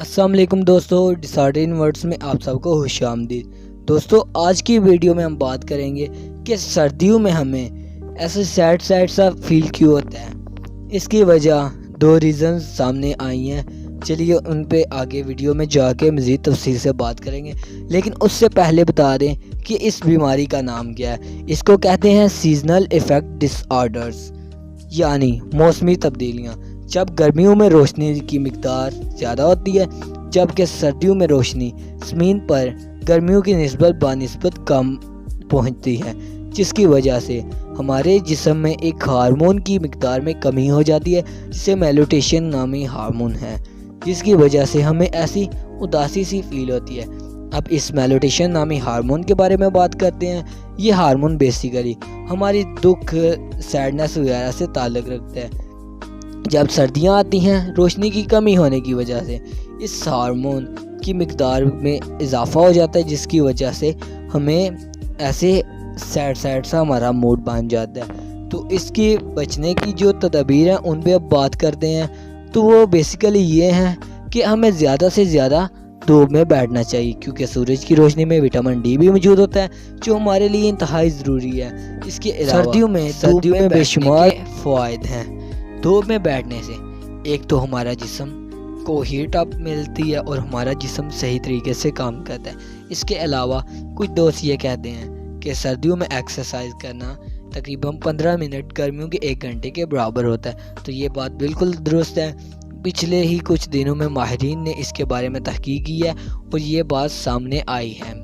अस्सलाम वालेकुम दोस्तों, डिसऑर्डर इन वर्ड्स में आप सबको खुश आमदीद। दोस्तों, आज की वीडियो में हम बात करेंगे कि सर्दियों में हमें ऐसे सैड सा फील क्यों होता है। इसकी वजह दो रीज़न्स सामने आई हैं। चलिए उन पे आगे वीडियो में जाके मज़ीद तफसील से बात करेंगे, लेकिन उससे पहले बता दें कि इस बीमारी का नाम क्या है। इसको कहते हैं सीजनल इफ़ेक्ट डिसऑर्डर्स, यानी मौसमी तब्दीलियाँ। जब गर्मियों में रोशनी की मिकदार ज़्यादा होती है, जबकि सर्दियों में रोशनी ज़मीन पर गर्मियों की निस्बत बानिस्बत कम पहुंचती है, जिसकी वजह से हमारे जिस्म में एक हार्मोन की मिकदार में कमी हो जाती है, जिसे मेलाटोनिन नामी हार्मोन है, जिसकी वजह से हमें ऐसी उदासी सी फील होती है। अब इस मेलाटोनिन नामी हार्मोन के बारे में बात करते हैं। ये हार्मोन बेसिकली हमारी दुख, सैडनेस वगैरह से ताल्लुक़ रखता है। जब सर्दियां आती हैं, रोशनी की कमी होने की वजह से इस हार्मोन की मिकदार में इजाफा हो जाता है, जिसकी वजह से हमें ऐसे सैड सा हमारा मूड बन जाता है। तो इसके बचने की जो तदबीर हैं उन पे अब बात करते हैं। तो वो बेसिकली ये हैं कि हमें ज़्यादा से ज़्यादा धूप में बैठना चाहिए, क्योंकि सूरज की रोशनी में विटामिन डी भी मौजूद होता है, जो हमारे लिए इंतहाई ज़रूरी है। इसके अलावा सर्दियों में बेशुमार फ़वाइद हैं धूप में बैठने से। एक तो हमारा जिस्म को हीट अप मिलती है और हमारा जिस्म सही तरीके से काम करता है। इसके अलावा कुछ दोस्त ये कहते हैं कि सर्दियों में एक्सरसाइज करना तकरीबन 15 मिनट गर्मियों के 1 घंटे के बराबर होता है। तो ये बात बिल्कुल दुरुस्त है। पिछले ही कुछ दिनों में माहिरीन ने इसके बारे में तहकीक की है और ये बात सामने आई है।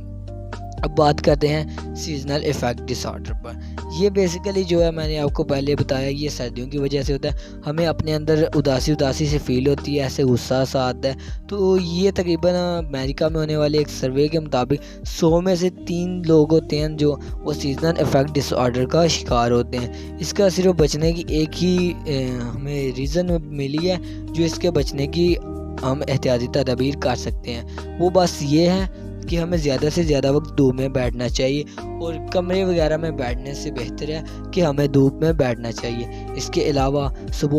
अब बात करते हैं सीजनल इफ़ेक्ट डिसऑर्डर पर। ये बेसिकली जो है, मैंने आपको पहले बताया, ये सर्दियों की वजह से होता है। हमें अपने अंदर उदासी से फील होती है, ऐसे गुस्सा सा आता है। तो ये तकरीबन अमेरिका में होने वाले एक सर्वे के मुताबिक 100 में से 3 लोग होते हैं जो वो सीजनल इफ़ेक्ट डिसऑर्डर का शिकार होते हैं। इसका सिर्फ बचने की एक ही हमें रीज़न मिली है, जो इसके बचने की हम एहतियाती तदबीर कर सकते हैं। वो बस ये है कि हमें ज़्यादा से ज़्यादा वक्त धूप में बैठना चाहिए, और कमरे वगैरह में बैठने से बेहतर है कि हमें धूप में बैठना चाहिए। इसके अलावा सुबह